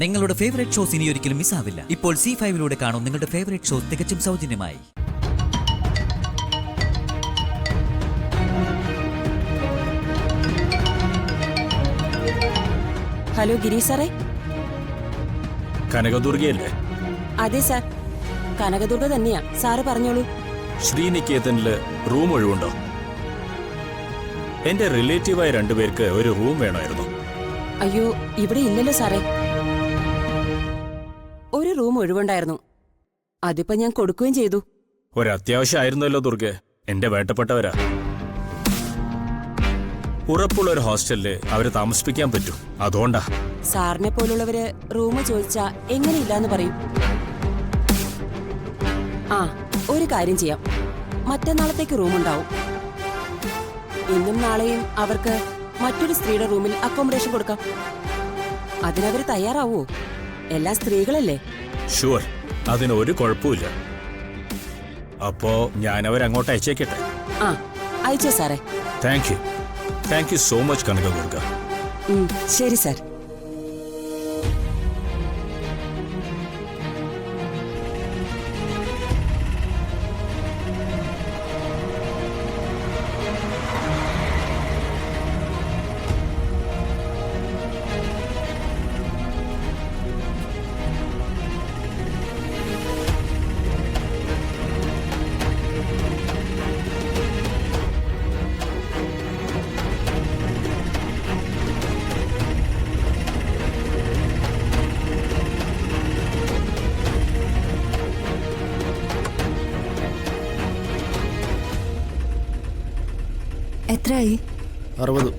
നിങ്ങളുടെ favourite shows ഇനി ഒരിക്കലും മിസ്സാവില്ല. ഇപ്പോൾ C5-ലൂടെ കാണും നിങ്ങളുടെ ഫേവറേറ്റ് ഷോസ് തികച്ചും സൗജന്യമായി. ഹലോ ഗിരീഷ് സാറേ. കനകദുർഗയല്ലേ? അതെ സാർ, കനകദുർഗ തന്നെയാ. സാറ് പറഞ്ഞോളൂ. ശ്രീനികേതനില് റൂം ഒഴിവുണ്ടോ? എന്റെ റിലേറ്റീവായ രണ്ടുപേർക്ക് ഒരു റൂം വേണമായിരുന്നു. അയ്യോ, ഇവിടെ ഇല്ലല്ലോ സാറേ. ഒരു റൂം ഒഴിവുണ്ടായിരുന്നു, അതിപ്പോ ഞാൻ കൊടുക്കുകയും ചെയ്തു. ഒരത്യാവശ്യമായിരുന്നല്ലോ ദുർഗെ, എന്റെ വേട്ടപ്പെട്ടവരാ. ഉറപ്പുള്ള ഒരു ഹോസ്റ്റലില് അവര് താമസിപ്പിക്കാൻ പറ്റൂ, അതുകൊണ്ടാ. സാറിനെ പോലുള്ളവര് റൂം ചോദിച്ചാ എങ്ങനെയില്ലാന്ന് പറയും. ആ, ഒരു കാര്യം ചെയ്യാം, മറ്റന്നാളത്തേക്ക് റൂം ഉണ്ടാവും. ഇന്നും നാളെയും അവർക്ക് മറ്റൊരു സ്ത്രീയുടെ റൂമിൽ അക്കോമഡേഷൻ കൊടുക്കാം. അതിനവര് തയ്യാറാവോ? എല്ലാം സ്ത്രീകളല്ലേ? ഷുവർ, അതിന് ഒരു കുഴപ്പമില്ല. അപ്പോ ഞാൻ അവരങ്ങോട്ട് അയച്ചേക്കട്ടെ? ആ, അയച്ചോ സാറേ. Thank you so much Kanakadurga. ശരി സാർ. എത്രയായി? 60.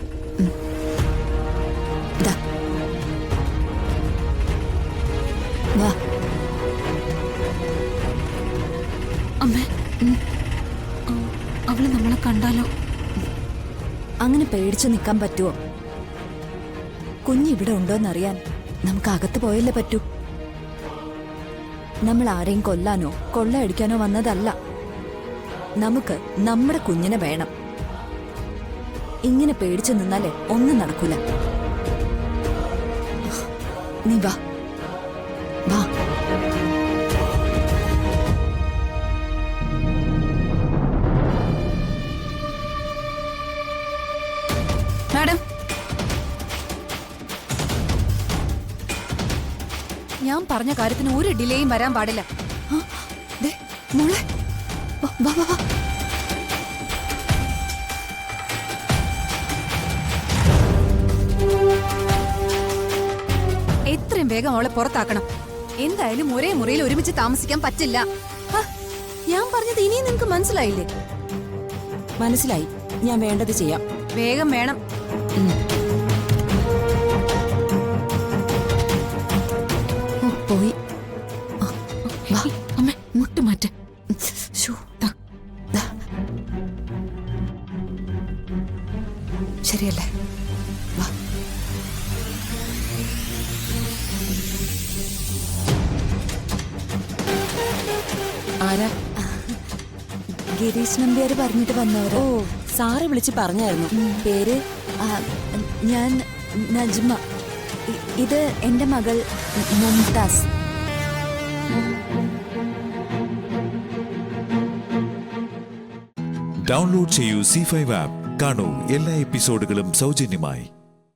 വാ അമ്മേ, അവള് നമ്മളെ കണ്ടാലോ? അങ്ങനെ പേടിച്ചു നിൽക്കാൻ പറ്റുമോ? കുഞ്ഞിവിടെ ഉണ്ടോന്നറിയാൻ നമുക്ക് അകത്ത് പോയല്ലേ പറ്റൂ. നമ്മൾ ആരെയും കൊല്ലാനോ കൊള്ളയടിക്കാനോ വന്നതല്ല. നമുക്ക് നമ്മുടെ കുഞ്ഞിനെ വേണം. ഇങ്ങനെ പേടിച്ചു നിന്നാലേ ഒന്നും നടക്കൂല. നീ വാ വാ. മാഡം, ഞാൻ പറഞ്ഞ കാര്യത്തിന് ഒരു ഡിലേയും വരാൻ പാടില്ല. മോളെ വാ വാ വാ. എത്രയും വേഗം അവളെ പുറത്താക്കണം. എന്തായാലും ഒരേ മുറിയിൽ ഒരുമിച്ച് താമസിക്കാൻ പറ്റില്ല. ഞാൻ പറഞ്ഞത് ഇനിയും നിനക്ക് മനസ്സിലായില്ലേ? മനസ്സിലായി, ഞാൻ വേണ്ടത് ചെയ്യാം. വേഗം വേണം. പോയി. അമ്മ, മുട്ടുമാറ്റ്. ശരിയല്ലേ? വാ. ആരാ? ഗിരീഷ് നമ്പ്യാർ പറഞ്ഞിട്ട് വന്നവരോ? ഓ, സാറ് വിളിച്ച് പറഞ്ഞായിരുന്നു. പേര്? ഞാൻ നജ്മ. ഇത് എന്റെ മകൾ മുംതാസ്. ഡൗൺലോഡ് ചെയ്യൂ C5 ആപ്പ്. കാണൂ എല്ലാ എപ്പിസോഡുകളും സൗജന്യമായി.